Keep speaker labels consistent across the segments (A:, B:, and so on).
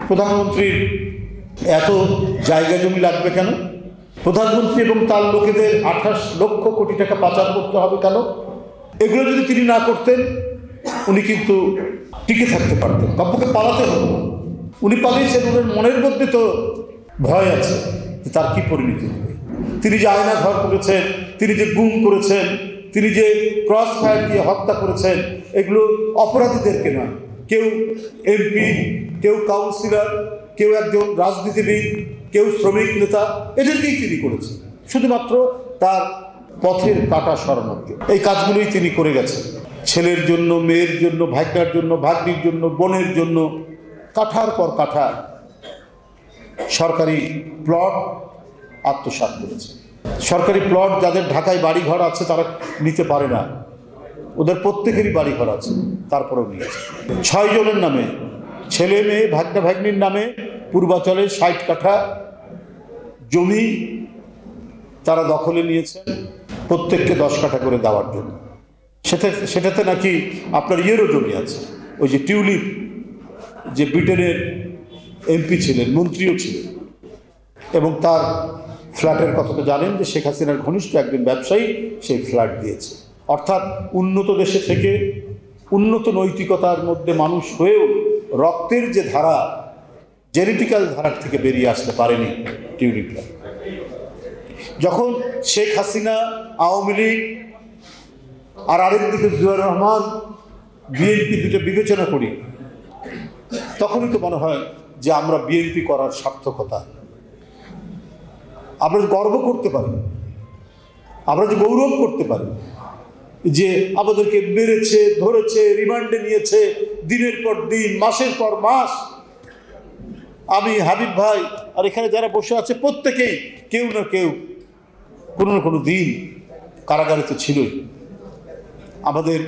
A: প্রধানমন্ত্রীর এত জায়গা জমি লাগবে কেন? প্রধানমন্ত্রী এবং তার লোকেদের 28 লক্ষ কোটি টাকা পাচার করতে হবে কেন? এগুলো যদি তিনি না করতেন উনি কিন্তু টিকে থাকতে পারতেন, কমপক্ষে পালাতে হতো না। উনি পালিয়েছেন, ওনার মনের মধ্যে তো ভয় আছে যে তার কি পরিণতি হবে। তিনি যে আয়না ঘর করেছেন, তিনি যে গুম করেছেন, তিনি যে ক্রস ফায়ার দিয়ে হত্যা করেছেন, এগুলো অপরাধীদেরকে নয়, কেউ এমপি, কেউ কাউন্সিলর, কেউ একজন রাজনীতিবিদ, কেউ শ্রমিক নেতা, এদেরকেই তিনি করেছেন শুধুমাত্র তার পথের কাটা সরানোর জন্য। এই কাজগুলোই তিনি করে গেছেন ছেলের জন্য, মেয়ের জন্য, ভাগ্নার জন্য, ভাগ্নির জন্য, বোনের জন্য। কাঠার পর কাঠা সরকারি প্লট আত্মসাৎ করেছে। সরকারি প্লট যাদের ঢাকায় বাড়িঘর আছে তারা নিতে পারে না, ওদের প্রত্যেকেরই বাড়িঘর আছে, তারপরেও নিয়েছে। 6 জনের নামে, ছেলে মেয়ে ভাগ্না ভাগ্নির নামে পূর্বাচলে 60 কাঠা জমি তারা দখলে নিয়েছেন, প্রত্যেককে 10 কাঠা করে দেওয়ার জন্য। সেটাতে নাকি আপনার ইয়েরও জমি আছে, ওই যে টিউলিপ, যে ব্রিটেনের এমপি ছিলেন, মন্ত্রীও ছিলেন, এবং তার ফ্ল্যাটের কথা তো জানেন যে শেখ হাসিনার ঘনিষ্ঠ একজন ব্যবসায়ী সেই ফ্ল্যাট দিয়েছে। অর্থাৎ উন্নত দেশে থেকে, উন্নত নৈতিকতার মধ্যে মানুষ হয়েও রক্তের যে ধারা, জেনেটিক্যাল ধারার থেকে বেরিয়ে আসতে পারেনি টিউলিপরা। যখন শেখ হাসিনা, আওয়ামী লীগ আর আরেকদিকে জিয়াউর রহমান, বিএনপি দুটো বিবেচনা করি, তখনই তো মনে হয় যে আমরা বিএনপি করার সার্থকতা, আমরা গর্ব করতে পারি, আমরা যে গৌরব করতে পারি যে আমাদেরকে মেরেছে, ধরেছে, রিমান্ডে নিয়েছে দিনের পর দিন, মাসের পর মাস। আমি, হাবিব ভাই আর এখানে যারা বসে আছে প্রত্যেকেই কেউ না কেউ কোনো না কোনো দিন কারাগারে তো ছিলই। আমাদের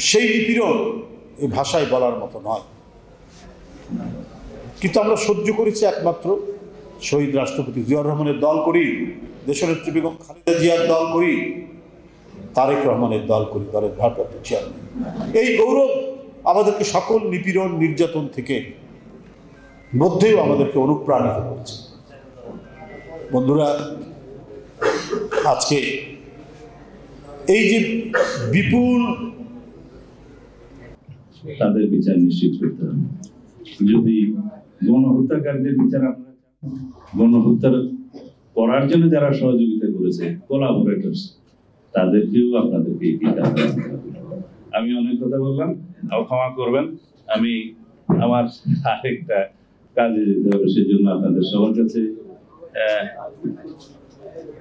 A: সেই নিপীড়ন এই ভাষায় বলার মতো নয়, কিন্তু আমরা সহ্য করেছি একমাত্র শহীদ রাষ্ট্রপতি জিয়াউর রহমানের দল করি, দেশনেত্রী বেগম খালেদা জিয়ার দল করি, তারেক রহমানের দল করি, দলের ভারপ্রাপ্ত চেয়ারম্যান। এই গৌরব আমাদেরকে সকল নিপীড়ন, নির্যাতন থেকে মধ্যেও আমাদেরকে অনুপ্রাণিত করেছে। বন্ধুরা, আজকে এই যে বিপুল,
B: তাদের বিচার নিশ্চিত করতে হবে। যদি গণহত্যাকারীদের বিচার আপনারা চান, গণহত্যার করার জন্য যারা সহযোগিতা করেছে, কোলাবোরেটরস, তাদেরকেও আপনাদেরকে আমি অনেক কথা বললাম, ক্ষমা করবেন। আমি আমার আরেকটা কাজে যেতে হবে, সেজন্য আপনাদের সবার কাছে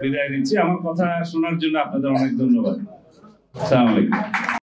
B: বিদায় নিচ্ছি। আমার কথা শোনার জন্য আপনাদের অনেক ধন্যবাদ। আসসালামু আলাইকুম।